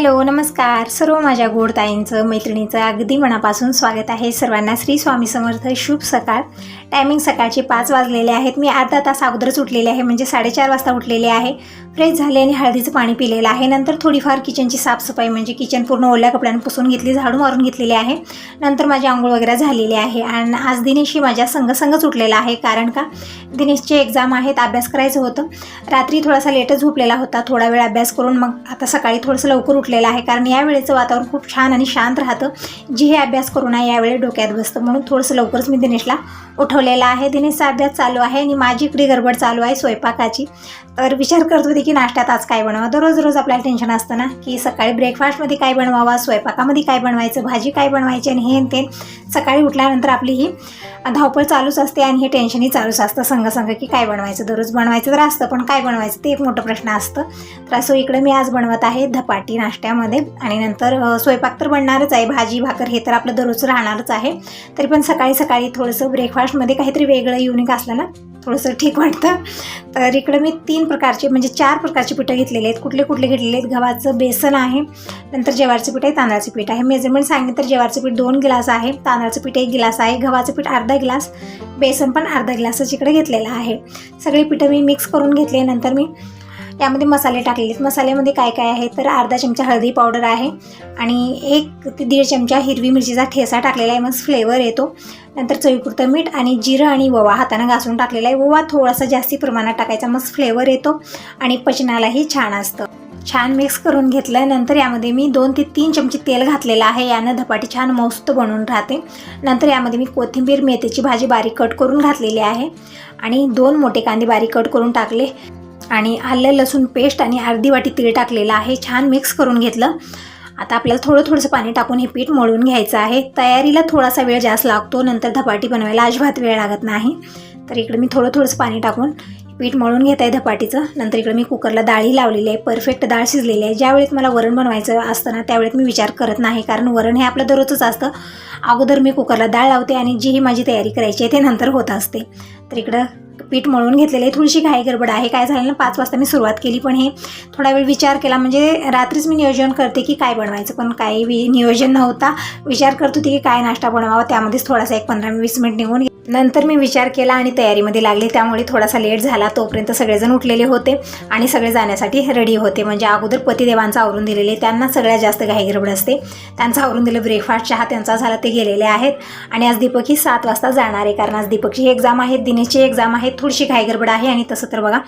Hello नमस्कार सर्व माझ्या गोड ताईंचं मैत्रिणीचं अगदी मनापासून स्वागत आहे। सर्वांना श्री स्वामी समर्थ। शुभ सकाळ। टायमिंग सकाळचे 5 वाजलेले आहेत। मी अर्धा तास अगोदरच उठलेले आहे, म्हणजे 4:30 वाजता उठलेले आहे। फ्रेश झाले आणि हळदीचं पाणी पिलेलं आहे। नंतर थोडीफार किचनची साफसफाई, म्हणजे किचन पूर्ण ओल्या कपड्याने पुसून घेतली, झाडू मारून घेतलेली आहे। नंतर माझी आंघोळ वगैरे झालेली आहे आणि आज दिनेशही माझ्या संगच उठलेला आहे, कारण का दिनेशचे एक्झाम आहेत, अभ्यास करायचं होतं। रात्री थोडासा लेटच झोपलेला होता, थोडा वेळ अभ्यास करून मग आता सकाळी थोडंसं लवकर उठलेला आहे, कारण या वेळेचं वातावरण खूप छान आणि शांत राहतं। जे हे अभ्यास करू नये यावेळी डोक्यात बसतं, म्हणून थोडंसं लवकरच मी दिनेशला उठवलेला आहे। दिनेशचा अभ्यास चालू आहे आणि माझी इकडे गडबड चालू आहे स्वयंपाकाची। तर विचार करत होते की नाश्त्यात आज काय बनवावं। दररोज आपल्याला टेन्शन असतं ना, की सकाळी ब्रेकफास्टमध्ये काय बनवावा, स्वयंपाकामध्ये काय बनवायचं, भाजी काय बनवायची, आणि हे ते सकाळी उठल्यानंतर आपली ही धावपळ चालूच असते आणि हे टेन्शनही चालूच असतं संग की काय बनवायचं। दररोज बनवायचं तर असतं, पण काय बनवायचं ते एक मोठं प्रश्न असतं। तर असं इकडे मी आज बनवत आहे धपाटी नाश्त्यामध्ये, आणि नंतर स्वयंपाक तर बनणारच आहे, भाजी भाकर हे तर आपलं दररोज राहणारच आहे। तरी पण सकाळी थोडंसं ब्रेकफास्टमध्ये काहीतरी वेगळं युनिक असलं ना थोडंसं ठीक वाटतं। तर इकडे मी 3 प्रकारचे म्हणजे 4 प्रकारचे पिठं घेतलेले आहेत। कुठले घेतलेले आहेत? गव्हाचं बेसन आहे, नंतर ज्वारीचं पीठ आहे, तांदळाचं पीठ आहे। मेजरमेंट सांगितलं तर ज्वारीचं पीठ 2 गिलास आहे, तांदळाचं पीठ 1 गिलास आहे, गव्हाचं पीठ अर्धा गिलास, बेसन पण अर्धा गिलासच इकडे घेतलेलं आहे। सगळी पिठं मी मिक्स करून घेतले। नंतर मी यामध्ये मसाले टाकलेले आहेत। मसाल्यामध्ये काय काय आहे तर अर्धा चमचा हळदी पावडर आहे आणि 1 ते 1.5 चमचा हिरवी मिरचीचा ठेसा टाकलेला आहे, मग फ्लेवर येतो। नंतर चवीपुरतं मीठ आणि जिरं आणि ओवा हाताने घासून टाकलेला आहे। ओवा थोडासा जास्ती प्रमाणात टाकायचा, मग फ्लेवर येतो आणि पचनालाही छान असतं। छान मिक्स करून घेतलं। नंतर यामध्ये मी 2 ते 3 चमचे तेल घातलेलं आहे, यानं धपाटी छान मस्त बनवून राहते। नंतर यामध्ये मी कोथिंबीर मेथीची भाजी बारीक कट करून घातलेली आहे आणि 2 मोठे कांदे बारीक कट करून टाकले आणि आलं लसूण पेस्ट आणि अर्धी वाटी तीळ टाकलेलं आहे। छान मिक्स करून घेतलं। आता आपल्याला थोडंसं पाणी टाकून हे पीठ मळून घ्यायचं आहे। तयारीला थोडासा वेळ जास्त लागतो, नंतर धपाटी बनवायला अजिबात वेळ लागत नाही। तर इकडे मी थोडंसं पाणी टाकून पीठ मळून घेत आहे धपाटीचं। नंतर इकडे मी कुकरला डाळी लावलेली आहे, परफेक्ट डाळ शिजलेली आहे। ज्यावेळेस मला वरण बनवायचं असतं ना त्यावेळेस मी विचार करत नाही, कारण वरण हे आपलं दररोजच असतं। अगोदर मी कुकरला डाळ लावते आणि जी ही माझी तयारी करायची आहे ते नंतर होत असते। तर इकडं पीठ मळून घेतलेलं आहे। थोडीशी घाई गडबड आहे। काय झालं ना 5 वाजता मी सुरुवात केली, पण हे थोडा वेळ विचार केला, म्हणजे रात्रीच मी नियोजन करते की काय बनवायचं, पण काही नियोजन नव्हता। विचार करत होती की काय नाश्ता बनवावा, त्यामध्येच थोडासा 15-20 मिनिट निघून नंतर मी विचार केला आणि तयारीमध्ये लागले, त्यामुळे थोडासा लेट झाला। तोपर्यंत सगळेजण उठलेले होते आणि सगळे जाण्यासाठी रेडी होते, म्हणजे अगोदर पतिदेवांचं आवरून दिलेले, त्यांना सगळ्यात जास्त घाई गडबड असते। त्यांचं आवरून दिलं, ब्रेकफास्ट चहा त्यांचा झाला, ते गेलेले आहेत। आणि आज दीपक ही 7 वाजता जाणार आहे, कारण आज दीपकची एक्झाम आहे, दिनेशची एक्झाम आहे। थोडीशी घाई गडबड आहे। आणि तसं तर बघा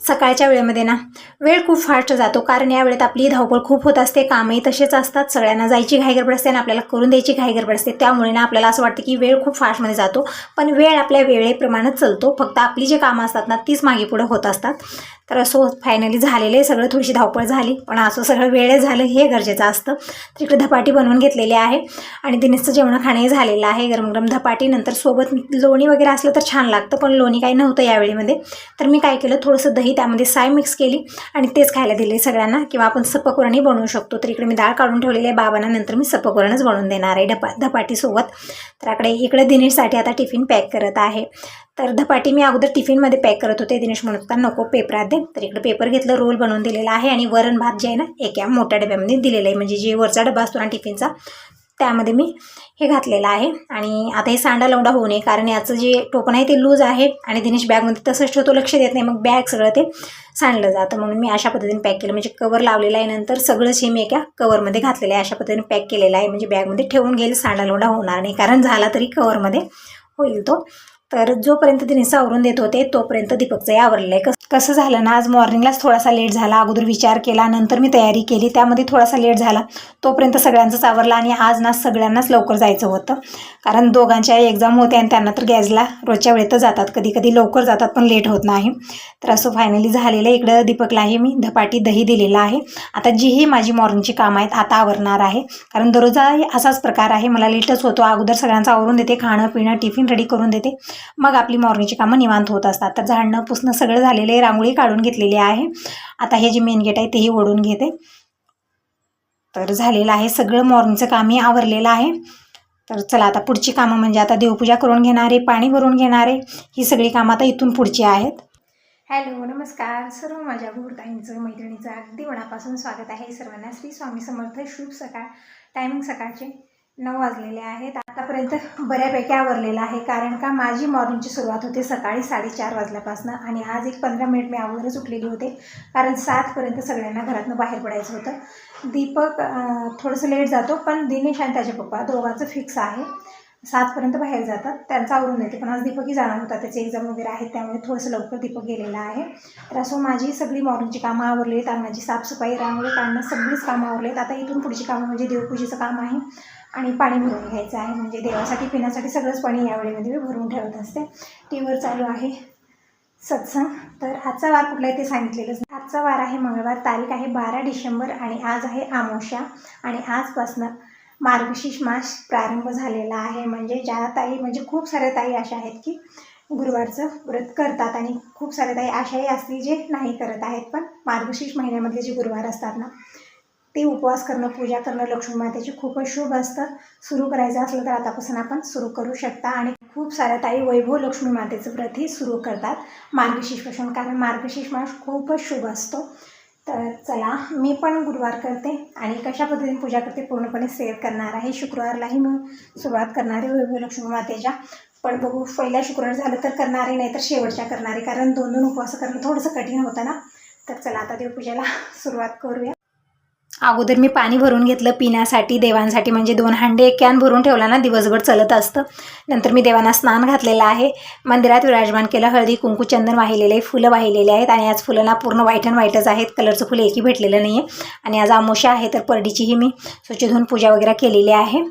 सकाळच्या वेळेमध्ये ना वेळ खूप फास्ट जातो, कारण या वेळेत आपली धावपळ खूप होत असते, कामही तसेच असतात, सगळ्यांना जायची घाई गडबड असते आणि आपल्याला करून द्यायची घाई गडबड असते। त्यामुळे ना आपल्याला असं वाटतं की वेळ खूप फास्टमध्ये जातो, पण वेळ आपल्या वेळेप्रमाणेच चालतो, फक्त आपली जे कामं असतात ना तीच मागे पुढे होत असतात। तर असं फायनली झालेलं आहे सगळं। थोडीशी धावपळ झाली, पण असं सगळं वेळेत झालं हे गरजेचं असतं। तर इकडे धपाटी बनवून घेतलेली आहे आणि दिनेशचं जेवण खाणंही झालेलं आहे, गरम गरम धपाटी। नंतर सोबत लोणी वगैरे असलं तर छान लागतं, पण लोणी काही नव्हतं यावेळीमध्ये। तर मी काय केलं, थोडंसं दही त्यामध्ये साय मिक्स केली आणि तेच खायला दिले सगळ्यांना, किंवा आपण सपकवरणही बनवू शकतो। तर इकडे मी डाळ काढून ठेवलेली आहे बाबांना, नंतर मी सपकवरणच बनवून देणार आहे धपाटीसोबत। तर इकडे दिनेशसाठी आता टिफिन पॅक करत आहे। तर धपाटी मी अगोदर टिफिनमध्ये पॅक करत होते, दिनेश म्हणत होता नको पेपरात दे। तर इकडे पेपर घेतलं, रोल बनवून दिलेला आहे आणि वरण भात जे आहे ना एका मोठ्या डब्यामध्ये दिलेलं आहे, म्हणजे जे वरचा डबा असतो ना टिफिनचा त्यामध्ये मी हे घातलेलं आहे। आणि आता हे सांडा लवडा होऊ नये, कारण याचं जे टोपण आहे ते लूज आहे आणि दिनेश बॅगमध्ये तसंच ठेवतो, लक्ष देत नाही, मग बॅग सगळं ते सांडलं जातं, म्हणून मी अशा पद्धतीने पॅक केलं, म्हणजे कवर लावलेलं आहे। नंतर सगळंच हे मी एका कवरमध्ये घातलेलं आहे, अशा पद्धतीने पॅक केलेलं आहे, म्हणजे बॅगमध्ये ठेवून गेलं, सांडा लवडा होणार नाही, कारण झाला तरी कवरमध्ये होईल तो। तर जोपर्यंत दिनेश आवरून देत होते तोपर्यंत दीपकचंही आवरलेलं आहे। कसं झालं ना, आज मॉर्निंगलाच थोडासा लेट झाला, अगोदर विचार केला, नंतर मी तयारी केली, त्यामध्ये थोडासा लेट झाला, तोपर्यंत सगळ्यांचंच आवरलं। आणि आज ना सगळ्यांनाच लवकर जायचं होतं, कारण दोघांच्या एक्झाम होते आणि त्यांना तर गॅसला रोजच्या वेळेतच जातात, कधी लवकर जातात पण लेट होत नाही। तर असं फायनली झालेलं आहे। इकडं दीपकलाही मी धपाटी दही दिलेला आहे। आता जीही माझी मॉर्निंगची कामं आहेत आता आवरणार आहे, कारण दररोज असाच प्रकार आहे, मला लेटच होतो। अगोदर सगळ्यांचं आवरून देते, खाणं पिणं टिफिन रेडी करून देते, मग आपली मॉर्निंगची कामं निवांत होत असतात। तर झाडणं पुसणं सगळं झालेलं आहे, रांगोळी काढून घेतलेली आहे। आता हे जे मेन गेट आहे तेही ओढून घेते। तर झालेलं आहे सगळं, मॉर्निंगचं कामही आवरलेलं आहे। तर चला आता पुढची कामं म्हणजे आता देवपूजा करून घेणारे, पाणी भरून घेणारे, ही सगळी कामं आता इथून पुढची आहेत। हॅलो, नमस्कार सर्व माझ्या गोडताईंचं मैत्रिणीचं अगदी मनापासून स्वागत आहे सर्वांना. श्री स्वामी समर्थ. शुभ सकाळ. टायमिंग सकाळचे 9 वाजलेले आहेत. आतापर्यंत बऱ्यापैकी आवरलेलं आहे, कारण का माझी मॉर्निंगची सुरुवात होते सकाळी 4:30 वाजल्यापासून. आणि आज एक 15 मिनिट मी अगोदरच उठलेली होते, कारण 7पर्यंत सगळ्यांना घरातून बाहेर पडायचं होतं. दीपक थोडंसं लेट जातो, पण दिनेश आणि त्याचे पप्पा दोघांचं फिक्स आहे 7पर्यंत बाहेर जातात. त्यांचा आवरून येते, पण आज दीपकही जाणार होता, त्याचे एक्झाम वगैरे आहेत, त्यामुळे थोडंसं लवकर दीपक गेलेला आहे. तर असं माझी सगळी मॉर्निंगची कामं आवरली आहेत. माझी साफसफाई, रांगोळी काढणं, सगळीच कामं आवरली आहेत. आता इथून पुढची कामं म्हणजे देवपूजेचं काम आहे आणि पाणी भरून घ्यायचं आहे. म्हणजे देवासाठी पिण्यासाठी सगळंच पाणी यावेळेमध्ये मी भरून ठेवत असते. टीव्हीवर चालू आहे सत्संग. तर आजचा वार कुठला आहे ते सांगितलेलंच. आजचा वार आहे मंगळवार, तारीख आहे 12 डिसेंबर आणि आज आहे अमावस्या. आणि आजपासनं मार्गशीर्ष मास प्रारंभ झालेला आहे. म्हणजे ज्या ताई, म्हणजे खूप साऱ्या ताई अशा आहेत की गुरुवारचं व्रत करतात आणि खूप साऱ्या ताई अशाही असतील जे नाही करत आहेत. पण मार्गशीर्ष महिन्यामधले जे गुरुवार असतात ना, ते उपवास करणं, पूजा करणं लक्ष्मी मातेची खूपच शुभ असतं. सुरू करायचं असलं तर आतापासून आपण सुरू करू शकता. आणि खूप साऱ्या ताई वैभव लक्ष्मी मातेचं व्रतही सुरू करतात मार्गशीर्षपासून, कारण मार्गशीर्ष मास खूपच शुभ असतो. तर चला, मी पण गुरुवार करते आणि कशा पद्धतीने पूजा करते पूर्णपणे शेअर करणार आहे. शुक्रवारलाही मी सुरुवात करणार आहे वैभव लक्ष्मी मातेच्या, पण बघू पहिल्या शुक्रवार झालं तर करणारे, नाही तर शेवटच्या करणारे, कारण 2 उपवास करणं थोडंसं कठीण होतं ना. तर चला आता देवपूजेला सुरुवात करूया. अगोदर मी पाणी भरून घेतलं पिण्यासाठी, देवांसाठी. म्हणजे 2 हांडे एक कॅन भरून ठेवला ना, दिवसभर चलत असतं. नंतर मी देवांना स्नान घातलेलं आहे, मंदिरात विराजमान केलं, हळदी कुंकू चंदन वाहिलेले आहे, फुलं वाहिलेले आहेत. आणि आज फुलं ना पूर्ण व्हाईट अँड व्हाईटच आहेत, कलरचं फुलं एकही भेटलेलं नाही आहे. आणि आज अमावस्या आहे, तर परडीचीही मी स्वच्छ धुवून पूजा वगैरे केलेली आहे.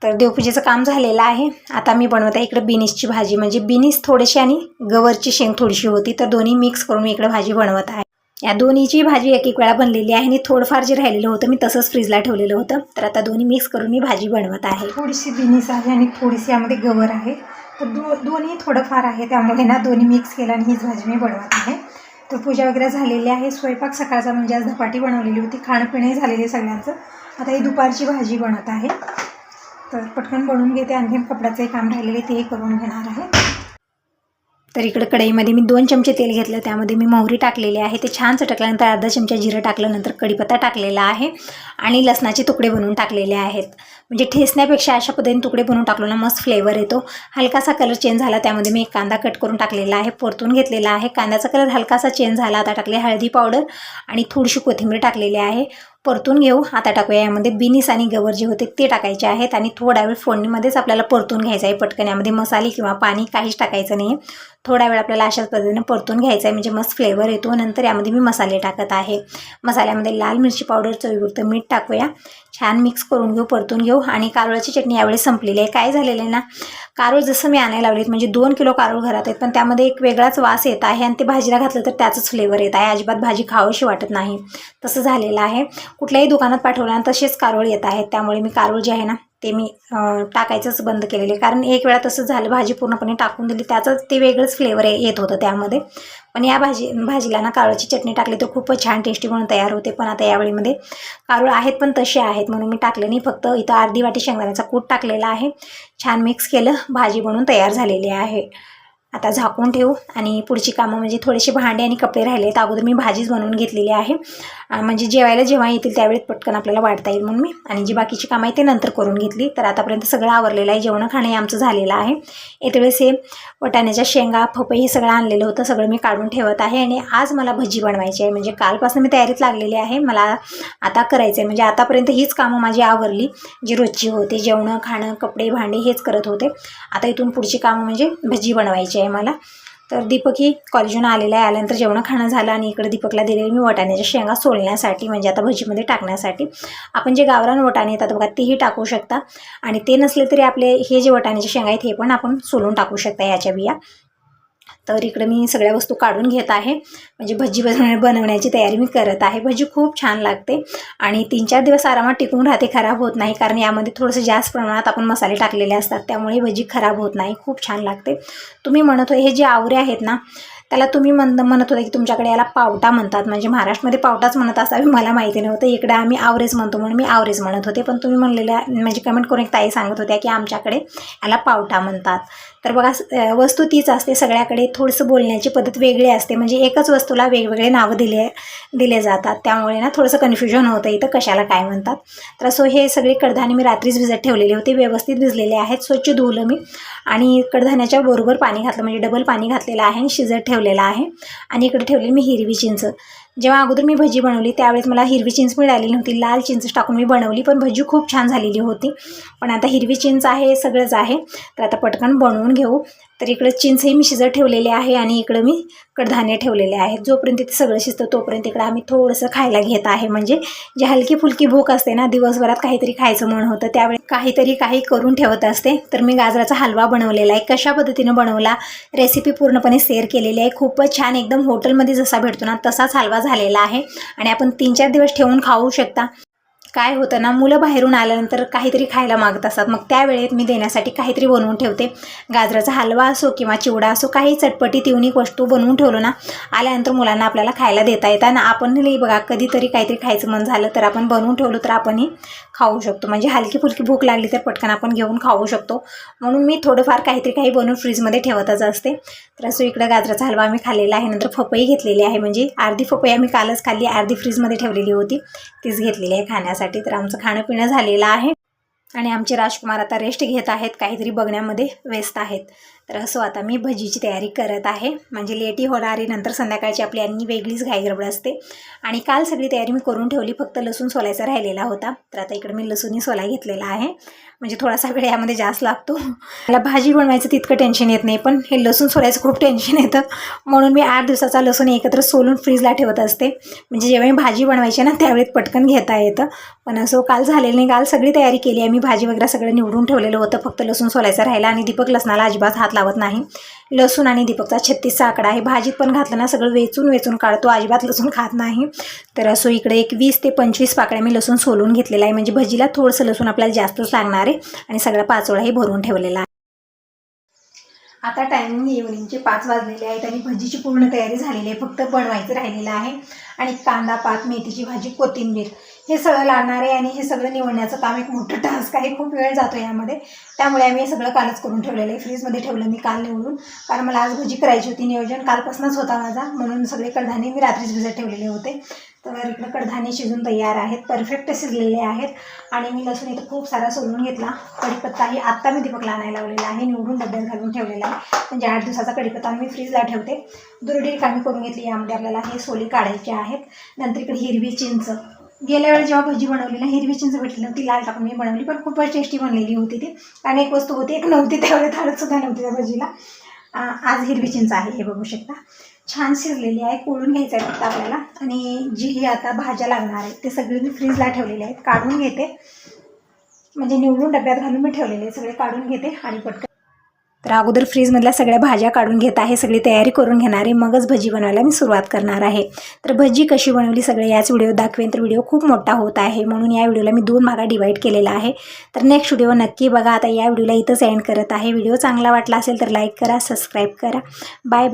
तर देवपूजेचं काम झालेलं आहे. आता मी बनवत आहे इकडे बिनीसची भाजी. म्हणजे बिनीस थोडीशी आणि गवरची शेंग थोडीशी होती, तर दोन्ही मिक्स करून मी इकडे भाजी बनवत आहे. या दोन्हीची भाजी एक वेळा बनलेली आहे आणि थोडंफार जे राहिलेलं होतं मी तसंच फ्रीजला ठेवलेलं होतं. तर आता दोन्ही मिक्स करून मी भाजी बनवत आहे. थोडीशी बिनीस आहे आणि थोडीशी यामध्ये गवर आहे, तर दोन्ही थोडंफार आहे, त्यामुळे ना दोन्ही मिक्स केलं आणि हीच भाजी मी बनवत आहे. तर पूजा वगैरे झालेली आहे. स्वयंपाक सकाळचा म्हणजे आज धपाटी बनवलेली होती, खाणंपिणंही झालेली सगळ्यांचं. आता ही दुपारची भाजी बनवत आहे, तर पटकन बनवून घेते. आणखीन कपड्याचंही काम राहिलेले तेही करून घेणार आहे. तर इकडे कढईमध्ये मी 2 चमचे तेल घेतलं, त्यामध्ये मी मोहरी टाकलेली आहे. ते छान चटकल्यानंतर अर्धा चमचा जिरं टाकलं, नंतर कढीपत्ता टाकलेला आहे आणि लसणाचे तुकडे बनवून टाकलेले आहेत. म्हणजे ठेचण्यापेक्षा अशा पद्धतीने तुकडे बनवून टाकलो ना, मस्त फ्लेवर येतो. हलकासा कलर चेंज झाला, त्यामध्ये मी एक कांदा कट करून टाकलेला आहे, परतून घेतलेला आहे. कांद्याचा कलर हलकासा चेंज झाला, आता टाकले हळदी पावडर आणि थोडीशी कोथिंबीर टाकलेली आहे. परतून घेऊ. आता टाकूया यामध्ये बिनीस आणि गवर जे होते ते टाकायचे आहेत आणि थोडा वेळ फोडणीमध्येच आपल्याला परतून घ्यायचं आहे. पटकन यामध्ये मसाले किंवा पाणी काहीच टाकायचं नाही आहे. थोडा वेळ आपल्याला अशाच पद्धतीने परतून घ्यायचं आहे, म्हणजे मस्त फ्लेवर येतो. नंतर यामध्ये मी मसाले टाकत आहे. मसाल्यामध्ये लाल मिरची पावडर, चवीपुरतं मीठ टाकूया, छान मिक्स करून घेऊ, परतून घेऊ. आणि कारळाची चटणी यावेळेस संपलेली आहे. काय झालेलं आहे ना, कारळ जसं मी आणायला लावलीत, म्हणजे 2 किलो कारळ घरात आहेत, पण त्यामध्ये एक वेगळाच वास येत आहे आणि ते भाजीला घातलं तर त्याचंच फ्लेवर येत आहे, अजिबात भाजी खावीशी वाटत नाही. तसं झालेलं आहे. कुठल्याही दुकानात पाठवलं तसेच कारळ येत आहेत, त्यामुळे मी कारळ जे आहे ना ते मी टाकायचंच बंद केलेले, कारण एक वेळा तसं झालं, भाजी पूर्णपणे टाकून दिली, त्याचं ते वेगळंच फ्लेवर येत होतं त्यामध्ये. पण या भाजीला ना कारळाची चटणी टाकली तर खूपच छान टेस्टी म्हणून तयार होते. पण आता यावेळीमध्ये कारळ आहेत पण तसे आहेत म्हणून मी टाकले नाही, फक्त इथं अर्धी वाटी शेंगदाण्याचा कूट टाकलेला आहे. छान मिक्स केलं, भाजी बनवून तयार झालेली आहे. आता झाकून ठेवू आणि पुढची कामं म्हणजे थोडेसे भांडे आणि कपडे राहिले आहेत. अगोदर मी भाजीच बनवून घेतलेली आहे, म्हणजे जेवायला जेव्हा येतील त्यावेळेस पटकन आपल्याला वाढता येईल म्हणून मी. आणि जी बाकीची कामं आहे ते नंतर करून घेतली. तर आतापर्यंत सगळं आवरलेलं आहे, जेवण खाणं आमचं झालेलं आहे. येतेवेळेस हे वाटाण्याच्या शेंगा, पपई हे सगळं आणलेलं होतं, सगळं मी काढून ठेवत आहे. आणि आज मला भजी बनवायची आहे, म्हणजे कालपासून मी तयारीत लागलेली आहे. मला आता करायचं आहे, म्हणजे आतापर्यंत हीच कामं माझी आवरली जी रोजची होती, जेवण खाणं कपडे भांडे हेच करत होते. आता इथून पुढची कामं म्हणजे भजी बनवायची आहे मला. तर दीपक ही कॉलेजून आलेला आहे, आल्यानंतर जेवण खाणं झालं आणि इकडे दीपकला दिलेली मी वाटाण्याच्या शेंगा सोलण्यासाठी, म्हणजे आता भजीमध्ये टाकण्यासाठी. आपण जे गावरान वाटाणे येतात बघा तेही टाकू शकता, आणि ते नसले तरी आपले हे जे वाटाण्याचे शेंगा आहेत हे पण आपण सोलून टाकू शकता याच्या बिया. तर इकडे मी सगळ्या वस्तू काढून घेत आहे, म्हणजे भजी बनवण्याची तयारी मी करत आहे. भजी खूप छान लागते आणि 3-4 दिवस आरामात टिकून राहते, खराब होत नाही, कारण यामध्ये थोडंसं जास्त प्रमाणात आपण मसाले टाकलेले असतात, त्यामुळे भजी खराब होत नाही, खूप छान लागते. तुम्ही म्हणत होय हे जे आवरे आहेत ना त्याला तुम्ही म्हणत होता की तुमच्याकडे याला पावटा म्हणतात, म्हणजे महाराष्ट्रामध्ये पावटाच म्हणत असावी, मला माहिती नव्हतं. इकडे आम्ही आवरेज म्हणतो म्हणून मी आवरेज म्हणत होते, पण तुम्ही म्हणलेल्या म्हणजे कमेंट करून एक ताई सांगत होत्या की आमच्याकडे याला पावटा म्हणतात. तर बघा वस्तू तीच असते, सगळ्याकडे थोडंसं बोलण्याची पद्धत वेगळी असते, म्हणजे एकच वस्तूला वेगवेगळे नावं दिले जातात, त्यामुळे ना थोडंसं कन्फ्युजन होतं इथं कशाला काय म्हणतात. तर असं हे सगळे कडधान्य मी रात्रीच भिजत ठेवलेले होते, व्यवस्थित भिजलेले आहेत, स्वच्छ धुवलं मी आणि कडधान्याच्या बरोबर पाणी घातलं, म्हणजे डबल पाणी घातलेलं आहे, शिजत ठेवलेलं आहे. आणि इकडे ठेवलेली मी हिरवी चिंच. जेव्हा अगोदर मी भजी बनवली त्यावेळेस मला हिरवी चिंच मिळालेली नव्हती, लाल चिंच टाकून मी बनवली, पण भजी खूप छान झालेली होती. पण आता हिरवी चिंच आहे, सगळंच आहे, तर आता पटकन बनवून घेऊ. तर इकडं चिंचही मी शिजत ठेवलेले आहे आणि इकडं मी कडधान्य ठेवलेले आहेत. जोपर्यंत ते सगळं शिजतं तोपर्यंत इकडं आम्ही थोडंसं खायला घेत आहे, म्हणजे जी हलकी फुलकी भूक असते ना, दिवसभरात काहीतरी खायचं मन होतं, त्यावेळी काही करून ठेवत असते. तर मी गाजराचा हलवा बनवलेला आहे, कशा पद्धतीनं बनवला रेसिपी पूर्णपणे शेअर केलेली आहे. खूपच छान, एकदम हॉटेलमध्ये जसा भेटतो ना तसाच हलवा झालेला आहे आणि आपण 3-4 दिवस ठेवून खाऊ शकता. काय होतं ना, मुलं बाहेरून आल्यानंतर काहीतरी खायला मागत असतात, मग त्यावेळेत मी देण्यासाठी काहीतरी बनवून ठेवते. गाजराचा हलवा असो किंवा चिवडा असो, काही चटपटीत युनिक वस्तू बनवून ठेवलं ना, आल्यानंतर मुलांना आपल्याला खायला देता येतं. आणि आपणही बघा कधीतरी काहीतरी खायचं मन झालं तर आपण बनवून ठेवलं तर आपणही खाऊ शकतो, म्हणजे हलकी फुलकी भूक लागली तर पटकन आपण घेऊन खाऊ शकतो. म्हणून मी थोडंफार काही बनवून फ्रीजमध्ये ठेवतच असते. तर असं इकडं गाजराचा हलवा आम्ही खाल्लेला आहे. नंतर पपई घेतलेली आहे, म्हणजे अर्धी पपई आम्ही कालच खाल्ली, अर्धी फ्रीजमध्ये ठेवलेली होती, तीच घेतलेली आहे खाण्यासाठी. तर आमचं खाणं पिणं झालेलं आहे आणि आमचे राजकुमार आता रेस्ट घेत आहेत, काहीतरी बघण्यामध्ये व्यस्त आहेत. तर असं आता मी भजीची तयारी करत आहे, म्हणजे लेटही होणारी, नंतर संध्याकाळची आपली आणि वेगळीच घाई गडबड असते. आणि काल सगळी तयारी मी करून ठेवली, फक्त लसूण सोलायचा राहिलेला होता. तर आता इकडे मी लसूणही सोला घेतलेला आहे, म्हणजे थोडासा वेळ यामध्ये जास्त लागतो. मला भाजी बनवायचं तितकं टेन्शन येत नाही, पण हे लसूण सोलायचं खूप टेन्शन येतं, म्हणून मी 8 दिवसाचा लसूण एकत्र सोलून फ्रीजला ठेवत असते, म्हणजे जेव्हा मी भाजी बनवायची ना त्यावेळेत पटकन घेता येतं. पण असं काल झालेलं नाही, काल सगळी तयारी केली आहे मी, भाजी वगैरे सगळं निवडून ठेवलेलं होतं, फक्त लसूण सोलायचं राहिला. आणि दीपक लसणाला अजिबात हात लावत नाही, लसूण आणि दीपकचा 36चा आकडा आहे, भाजीत पण घातलं ना सगळं वेचून काढतो, अजिबात लसूण खात नाही. तर असं इकडे एक 20 ते 25 पाकळ्या मी लसूण सोलून घेतलेला आहे, म्हणजे भजीला थोडंसं लसूण आपल्याला जास्तच लागणार आहे. आणि सगळा पाचोळाही भरून ठेवलेला आहे. आता टायमिंग इव्हनिंगचे 5 वाजलेले आहेत आणि भजीची पूर्ण तयारी झालेली आहे, फक्त बनवायचं राहिलेलं आहे. आणि कांदा, पात, मेथीची भाजी, कोथिंबीर हे सगळं लागणार आहे. आणि हे सगळं निवडण्याचं काम एक मोठं टास्क आहे, खूप वेळ जातो यामध्ये, त्यामुळे आम्ही हे सगळं कालच करून ठेवलेलं आहे. फ्रीजमध्ये ठेवलं मी काल निवडून, कारण मला आज भजी करायची होती, नियोजन कालपासूनच होता माझा, म्हणून सगळे कडधान्य मी रात्रीच भिजत ठेवलेले होते. तर इकडं कडधान्य शिजून तयार आहेत, परफेक्ट शिजलेले आहेत. आणि मी लसूण इथं खूप सारा सोलून घेतला. कढीपत्ताही आत्ता मी दीपकला आणायला लावलेला आहे, निवडून डब्यात घालून ठेवलेला आहे, म्हणजे 8 दिवसाचा कढीपत्ता मी फ्रीजला ठेवते. दुरडी रिकामी करून घेतली, यामध्ये आपल्याला हे सोली काढायचे आहेत. नंतर इकडे हिरवी चिंच, गेल्या वेळी जेव्हा भजी बनवली ना हिरवी चिंच भेटली नव्हती, लाल टाकून मी बनवली, पण खूपच टेस्टी बनलेली होती ती. आणि एक वस्तू होती, एक नव्हती, त्यावेळेस हळदसुद्धा नव्हती त्या भजीला. आज हिरवी चिंच आहे, हे बघू शकता, छान शिजलेली आहे, कोळून घ्यायचं आहे फक्त आपल्याला. आणि जी ही आता भाज्या लागणार आहेत ते सगळे मी फ्रीजला ठेवलेले आहेत, काढून घेते, म्हणजे निवडून डब्यात घालून मी ठेवलेले सगळे काढून घेते आणि पटकन. तर अगोदर फ्रीजमधल्या सगळ्या भाज्या काढून घेत आहे, सगळी तयारी करून घेणार आहे, मगच भजी बनवायला मी सुरुवात करणार आहे. तर भजी कशी बनवली सगळे याच व्हिडिओ दाखवेन, तर व्हिडिओ खूप मोठा होत आहे, म्हणून या व्हिडिओला मी 2 भागात डिवाईड केलेला आहे. तर नेक्स्ट व्हिडिओ नक्की बघा. आता या व्हिडिओला इथंच एंड करत आहे. व्हिडिओ चांगला वाटला असेल तर लाईक करा, सबस्क्राईब करा. Bye bye.